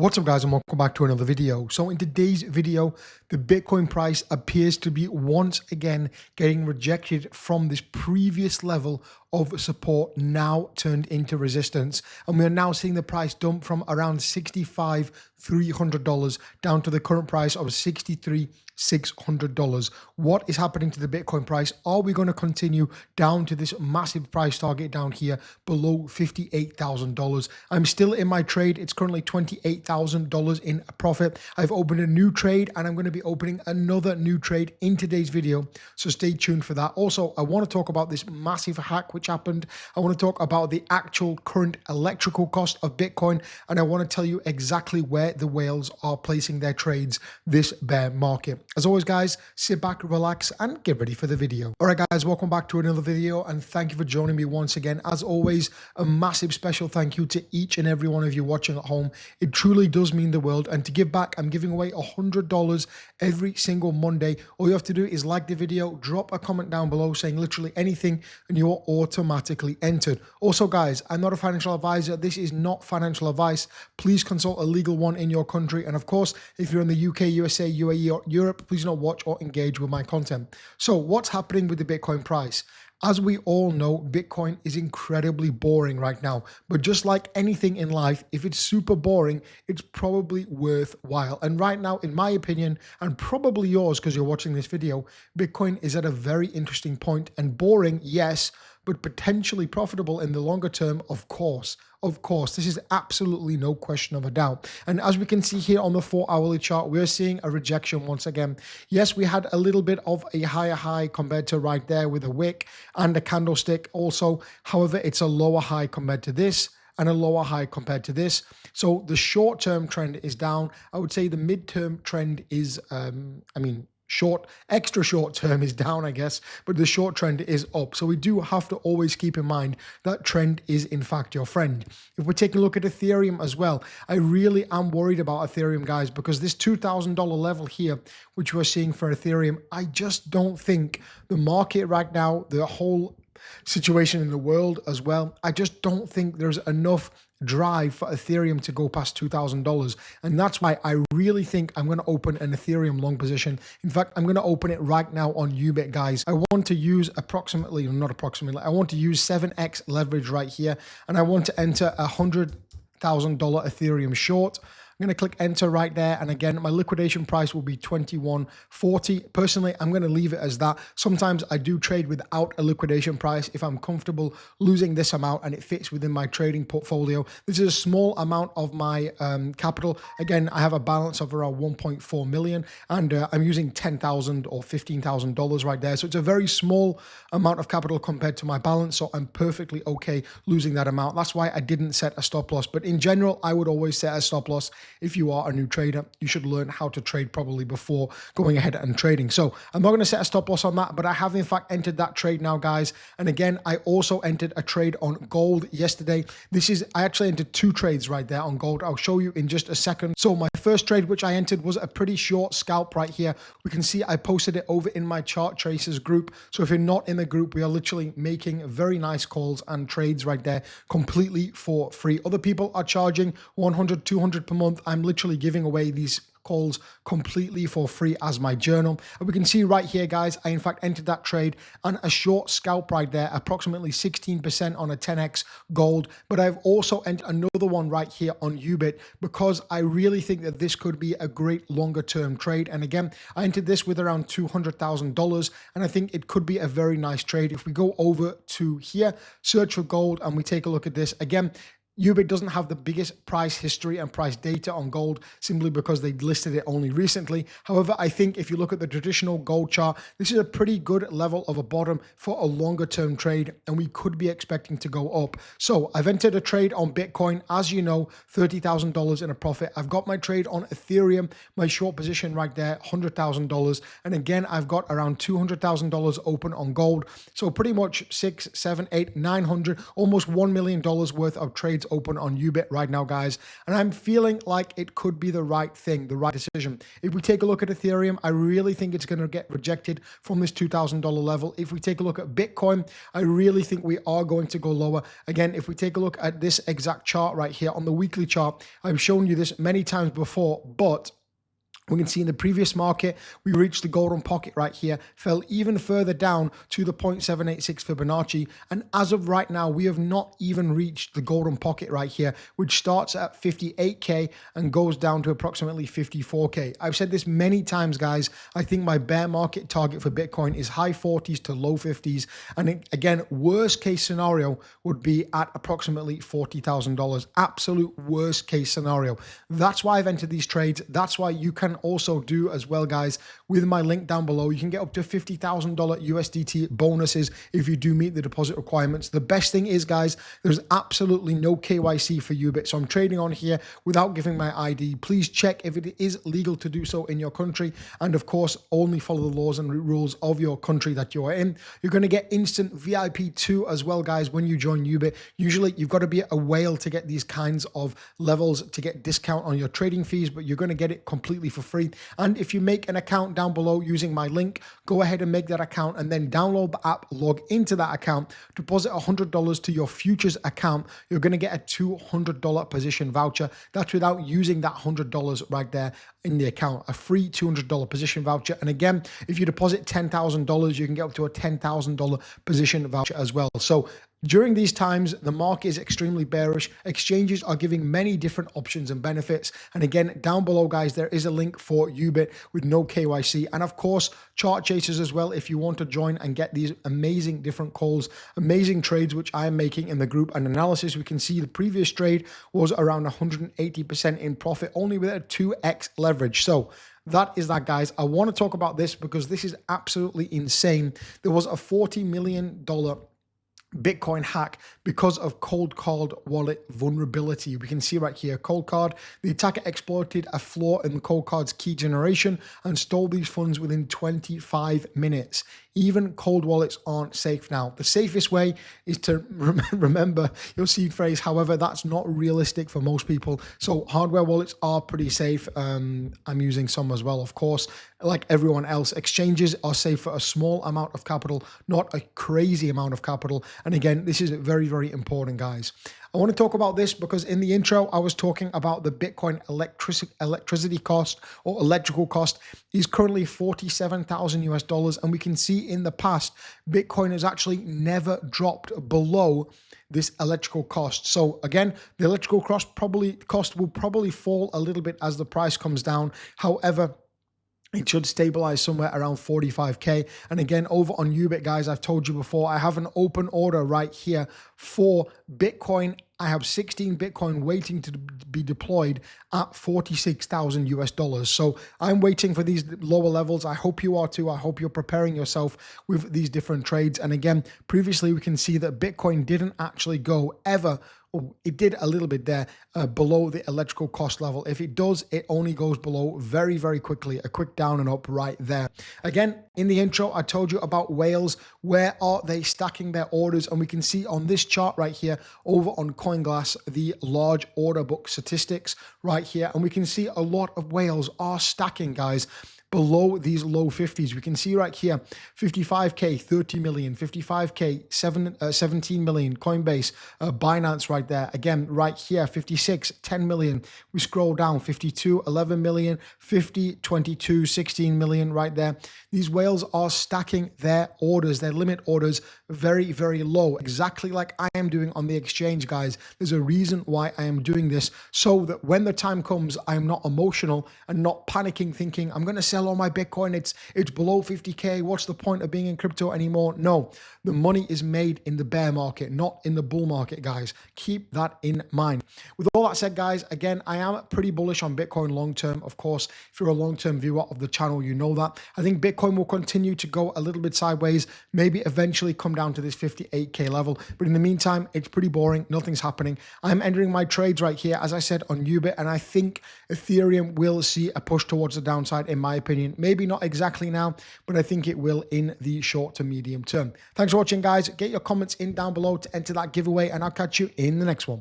What's up guys, and welcome back to another video. So in today's video, the Bitcoin price appears to be once again getting rejected from this previous level of support, now turned into resistance. And we are now seeing the price dump from around $65,300 down to the current price of $63,600. What is happening to the Bitcoin price? Are we going to continue down to this massive price target down here below $58,000? I'm still in my trade. It's currently $28,000 in profit. I've opened a new trade and I'm going to be opening another new trade in today's video. So stay tuned for that. Also, I want to talk about this massive hack which happened. I want to talk about the actual current electrical cost of Bitcoin. And I want to tell you exactly where the whales are placing their trades this bear market. As always, guys, sit back, relax, and get ready for the video. All right, guys, welcome back to another video, and thank you for joining me once again. As always, a massive special thank you to each and every one of you watching at home. It truly does mean the world. And to give back, I'm giving away $100 every single Monday. All you have to do is like the video, drop a comment down below saying literally anything, and you are automatically entered. Also, guys, I'm not a financial advisor. This is not financial advice. Please consult a legal one in your country. And of course, if you're in the UK, USA, UAE, or Europe, please don't watch or engage with my content. So what's happening with the Bitcoin price? As we all know, Bitcoin is incredibly boring right now. But just like anything in life, if it's super boring, it's probably worthwhile. And right now, in my opinion, and probably yours because you're watching this video, Bitcoin is at a very interesting point. And boring, yes, but potentially profitable in the longer term, of course. Of course, this is absolutely no question of a doubt. And as we can see here on the 4-hourly chart, we're seeing a rejection once again. Yes, we had a little bit of a higher high compared to right there with a wick and a candlestick also. However, it's a lower high compared to this and a lower high compared to this. So the short-term trend is down. I would say the mid-term trend is, extra short term is down, I guess, but the short trend is up. So we do have to always keep in mind that trend is in fact your friend. If we take a look at Ethereum as well, I really am worried about Ethereum, guys, because this $2,000 level here, which we're seeing for Ethereum, I just don't think the market right now, the whole situation in the world as well, I just don't think there's enough drive for Ethereum to go past $2,000. And that's why I really think I'm going to open an Ethereum long position. In fact, I'm going to open it right now on Ubit, guys. I want to use I want to use 7x leverage right here. And I want to enter $100,000 Ethereum short. I'm going to click enter right there. And again, my liquidation price will be $21.40. Personally, I'm going to leave it as that. Sometimes I do trade without a liquidation price if I'm comfortable losing this amount and it fits within my trading portfolio. This is a small amount of my capital. Again, I have a balance of around 1.4 million and I'm using $10,000 or $15,000 right there. So it's a very small amount of capital compared to my balance. So I'm perfectly okay losing that amount. That's why I didn't set a stop loss. But in general, I would always set a stop loss. If you are a new trader, you should learn how to trade probably before going ahead and trading. So I'm not going to set a stop loss on that, but I have in fact entered that trade now, guys. And again, I also entered a trade on gold yesterday. I actually entered two trades right there on gold. I'll show you in just a second. So my first trade, which I entered, was a pretty short scalp right here. We can see I posted it over in my chart tracers group. So if you're not in the group, we are literally making very nice calls and trades right there completely for free. Other people are charging 100, 200 per month. I'm literally giving away these calls completely for free as my journal. And we can see right here, guys, I in fact entered that trade and a short scalp right there, approximately 16% on a 10x gold. But I've also entered another one right here on Ubit because I really think that this could be a great longer term trade. And again, I entered this with around $200,000 and I think it could be a very nice trade. If we go over to here, search for gold, and we take a look at this again, Ubit doesn't have the biggest price history and price data on gold simply because they listed it only recently. However, I think if you look at the traditional gold chart, this is a pretty good level of a bottom for a longer term trade, and we could be expecting to go up. So I've entered a trade on Bitcoin, as you know, $30,000 in a profit. I've got my trade on Ethereum, my short position right there, $100,000. And again, I've got around $200,000 open on gold. So pretty much 6, 7, 8, 900, almost $1 million worth of trades open on Ubit right now, guys, and I'm feeling like it could be the right thing, the right decision. If we take a look at Ethereum, I really think it's going to get rejected from this $2,000 level. If we take a look at Bitcoin, I really think we are going to go lower. Again, if we take a look at this exact chart right here on the weekly chart, I've shown you this many times before, but we can see in the previous market, we reached the golden pocket right here, fell even further down to the 0.786 Fibonacci. And as of right now, we have not even reached the golden pocket right here, which starts at 58K and goes down to approximately 54K. I've said this many times, guys. I think my bear market target for Bitcoin is high 40s to low 50s. And again, worst case scenario would be at approximately $40,000. Absolute worst case scenario. That's why I've entered these trades. That's why you can also do as well, guys, with my link down below. You can get up to $50,000 USDT bonuses if you do meet the deposit requirements. The best thing is, guys, there's absolutely no KYC for Ubit. So I'm trading on here without giving my ID. Please check if it is legal to do so in your country. And of course, only follow the laws and rules of your country that you are in. You're going to get instant VIP 2 as well, guys, when you join Ubit. Usually you've got to be a whale to get these kinds of levels to get discount on your trading fees, but you're going to get it completely for free. And if you make an account down below using my link, go ahead and make that account and then download the app, log into that account, deposit $100 to your futures account. You're going to get a $200 position voucher. That's without using that $100 right there in the account, a free $200 position voucher. And again, if you deposit $10,000, you can get up to a $10,000 position voucher as well. So during these times, the market is extremely bearish. Exchanges are giving many different options and benefits. And again, down below, guys, there is a link for Ubit with no KYC. And of course, chart chasers as well, if you want to join and get these amazing different calls, amazing trades, which I am making in the group and analysis. We can see the previous trade was around 180% in profit, only with a 2x leverage. So that is that, guys. I want to talk about this because this is absolutely insane. There was a $40 million Bitcoin hack because of cold card wallet vulnerability. We can see right here, cold card. The attacker exploited a flaw in the cold card's key generation and stole these funds within 25 minutes. Even cold wallets aren't safe now. The safest way is to remember your seed phrase. However, that's not realistic for most people. So hardware wallets are pretty safe. I'm using some as well, of course. Like everyone else, exchanges are safe for a small amount of capital, not a crazy amount of capital. And again, this is very, very important, guys. I want to talk about this because in the intro, I was talking about the Bitcoin electricity cost or electrical cost is currently 47,000 US dollars. And we can see in the past, Bitcoin has actually never dropped below this electrical cost. So again, the electrical cost will probably fall a little bit as the price comes down. However, it should stabilize somewhere around 45K. And again, over on Ubit, guys, I've told you before, I have an open order right here for Bitcoin. I have 16 Bitcoin waiting to be deployed at 46,000 US dollars. So I'm waiting for these lower levels. I hope you are too. I hope you're preparing yourself with these different trades. And again, previously we can see that Bitcoin didn't actually go ever. Oh, it did a little bit there below the electrical cost level. If it does, it only goes below very, very quickly. A quick down and up right there. Again, in the intro, I told you about whales. Where are they stacking their orders? And we can see on this chart right here over on CoinGlass, the large order book statistics right here. And we can see a lot of whales are stacking, guys, below these low 50s. We can see right here, 55K, 30 million, 55K, 17 million, Coinbase, Binance right there. Again, right here, 56, 10 million. We scroll down, 52, 11 million, 50, 22, 16 million right there. These whales are stacking their orders, their limit orders very, very low, exactly like I am doing on the exchange, guys. There's a reason why I am doing this, so that when the time comes, I am not emotional and not panicking, thinking I'm going to sell all my Bitcoin. It's below 50K. What's the point of being in crypto anymore? No, the money is made in the bear market, not in the bull market, guys. Keep that in mind. With all that said, guys, again, I am pretty bullish on Bitcoin long term. Of course, if you're a long-term viewer of the channel, you know that. I think Bitcoin will continue to go a little bit sideways, maybe eventually come down to this 58K level. But in the meantime, it's pretty boring. Nothing's happening. I'm entering my trades right here, as I said, on Ubit, and I think Ethereum will see a push towards the downside, in my opinion. Maybe not exactly now, but I think it will in the short to medium term. Thanks for watching, guys. Get your comments in down below to enter that giveaway, and I'll catch you in the next one.